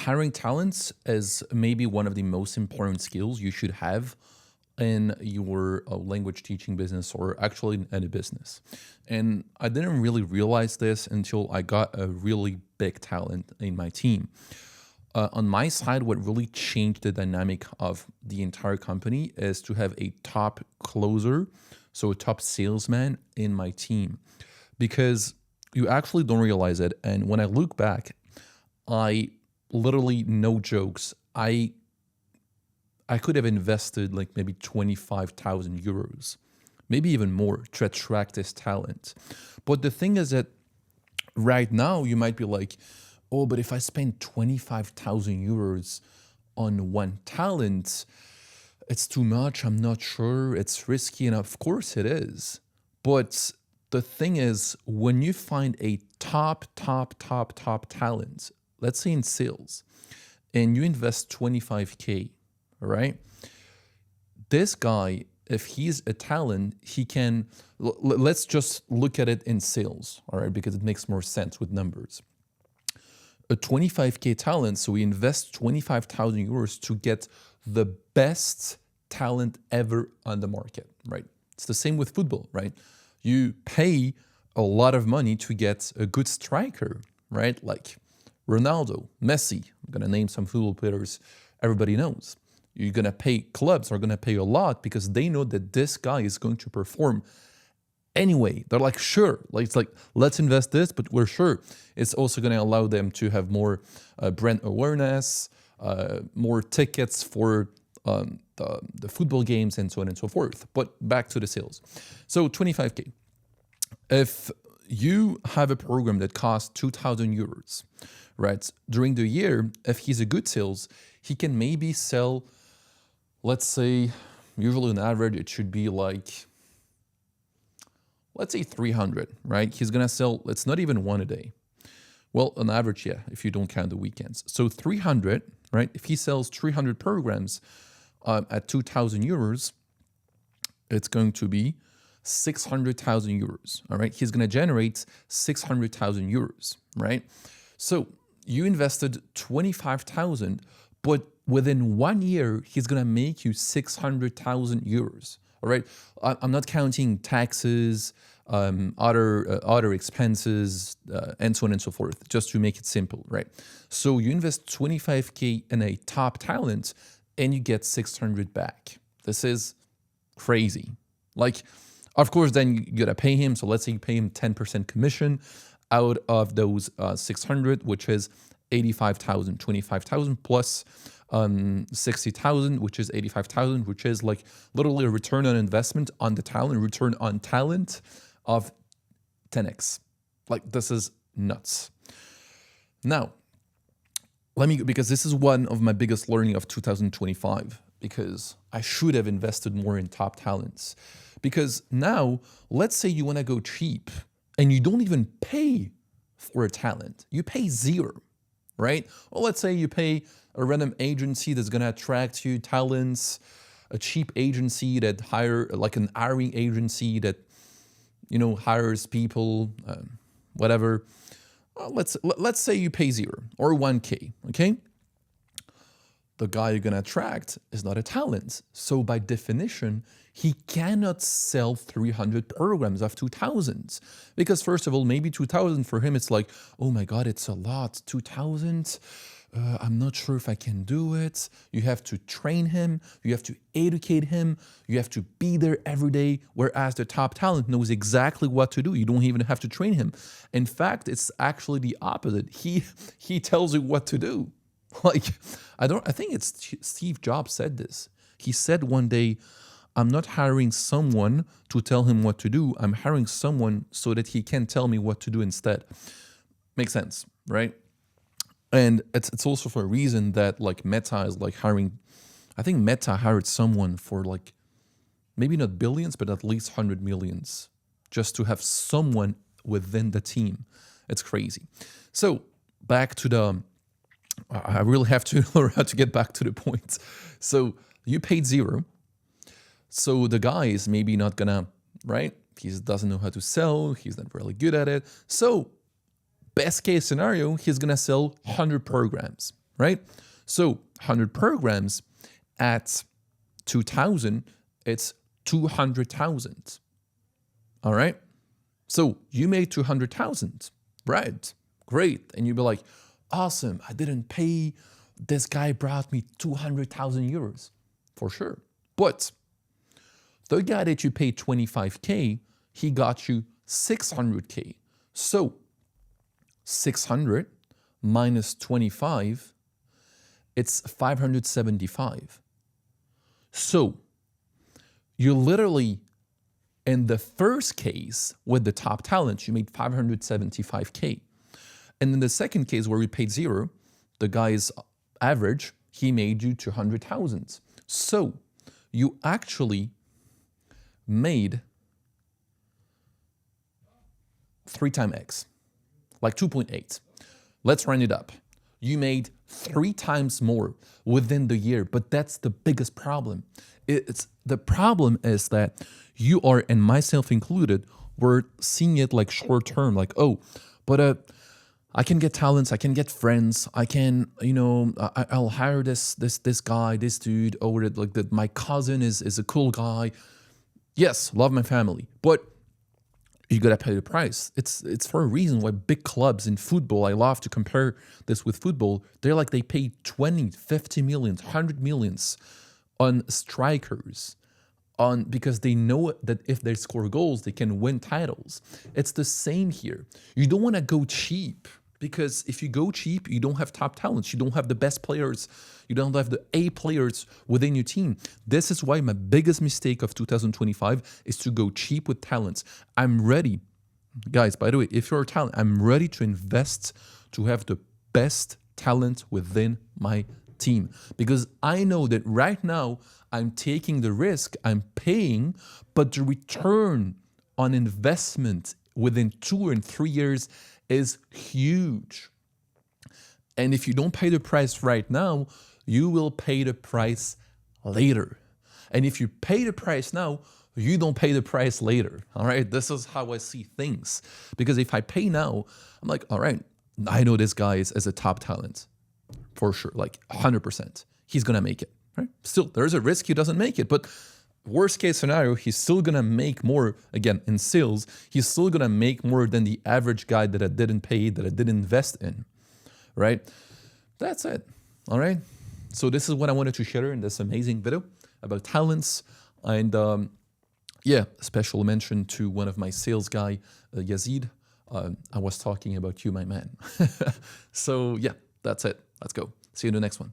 hiring talents is maybe one of the most important skills you should have in your language teaching business or actually in any business. And I didn't really realize this until I got a really big talent in my team. On my side, what really changed the dynamic of the entire company is to have a top closer, so a top salesman in my team, because you actually don't realize it. And when I look back, I literally, no jokes, I could have invested like maybe 25,000 euros, maybe even more to attract this talent. But the thing is that right now you might be like, oh, but if I spend 25,000 euros on one talent, it's too much. I'm not sure. It's risky. And of course it is. But the thing is, when you find a top talent, let's say in sales, and you invest 25K, all right? This guy, if he's a talent, he can, let's just look at it in sales, all right? Because it makes more sense with numbers. A 25K talent, so we invest 25,000 euros to get the best talent ever on the market, right? It's the same with football, right? You pay a lot of money to get a good striker, right? Like Ronaldo, Messi. I'm going to name some football players everybody knows. You're going to pay, clubs are going to pay a lot because they know that this guy is going to perform anyway. They're like, sure, like it's like, let's invest this, but we're sure it's also going to allow them to have more brand awareness, more tickets for the football games and so on and so forth. But back to the sales. So 25K. If you have a program that costs 2,000 euros, right? During the year, if he's a good sales, he can maybe sell, let's say, usually on average, it should be like, let's say 300, right? He's going to sell, it's not even one a day. Well, on average, yeah, if you don't count the weekends. So 300, right? If he sells 300 programs at 2,000 euros, it's going to be 600,000 euros, all right? He's going to generate 600,000 euros, right? So you invested 25,000, but within 1 year, he's going to make you 600,000 euros, all right? I'm not counting taxes, other expenses, and so on and so forth, just to make it simple, right? So you invest 25K in a top talent and you get 600 back. This is crazy. Like, of course, then you gotta pay him. So let's say you pay him 10% commission out of those 600, which is 85,000, 25,000 plus 60,000, which is 85,000, which is like literally a return on investment on the talent, return on talent of 10x. Like, this is nuts. Now, because this is one of my biggest learning of 2025, because I should have invested more in top talents. Because now, let's say you want to go cheap and you don't even pay for a talent. You pay zero, right? Or let's say you pay a random agency that's going to attract you talents, a cheap agency that like an hiring agency that, hires people, whatever. Let's say you pay zero or 1K, okay? The guy you're going to attract is not a talent. So by definition, he cannot sell 300 programs of 2,000. Because first of all, maybe 2,000 for him, it's like, oh my God, it's a lot, 2,000. I'm not sure if I can do it. You have to train him. You have to educate him. You have to be there every day. Whereas the top talent knows exactly what to do. You don't even have to train him. In fact, it's actually the opposite. He tells you what to do. Like, I think it's Steve Jobs said this. He said one day, I'm not hiring someone to tell him what to do. I'm hiring someone so that he can tell me what to do instead. Makes sense, right? And it's also for a reason that like Meta is like hiring, I think Meta hired someone for like, maybe not billions, but at least 100 millions just to have someone within the team. It's crazy. So back to I really have to learn how to get back to the point. So you paid zero. So the guy is maybe not gonna, right? He doesn't know how to sell. He's not really good at it. So best case scenario, he's gonna sell 100 programs. right? So 100 programs at 2,000, it's 200,000. All right? So you made 200,000, right? Great. And you'd be like, awesome, I didn't pay. This guy brought me 200,000 euros. For sure. But the guy that you paid 25K, he got you 600K. So 600 minus 25, it's 575. So you literally, in the first case with the top talent, you made 575K. And in the second case where we paid zero, the guy's average, he made you 200,000. So you actually made 3 times X, like 2.8. Let's round it up. You made 3 times more within the year, but that's the biggest problem. The problem is that you are, and myself included, we're seeing it like short term, like, oh, but I can get talents, I can get friends, I can, I'll hire this guy, this dude, or my cousin is a cool guy. Yes, love my family, but you gotta pay the price. It's for a reason why big clubs in football, I love to compare this with football, they pay 20, 50 millions, 100 millions on strikers, because they know that if they score goals, they can win titles. It's the same here. You don't want to go cheap, because if you go cheap, you don't have top talents. You don't have the best players. You don't have the A players within your team. This is why my biggest mistake of 2025 is to go cheap with talents. I'm ready. Guys, by the way, if you're a talent, I'm ready to invest to have the best talent within my team, because I know that right now I'm taking the risk, I'm paying, but the return on investment within 2 and 3 years is huge. And if you don't pay the price right now, you will pay the price later. And if you pay the price now, you don't pay the price later. All right. This is how I see things. Because if I pay now, I'm like, all right, I know this guy is a top talent for sure, like 100%. He's going to make it. Right? Still, there's a risk he doesn't make it. But worst case scenario, he's still going to make more, again, in sales, he's still going to make more than the average guy that I didn't pay, that I didn't invest in, right? That's it, all right? So this is what I wanted to share in this amazing video about talents. And special mention to one of my sales guy, Yazid. I was talking about you, my man. So yeah, that's it. Let's go. See you in the next one.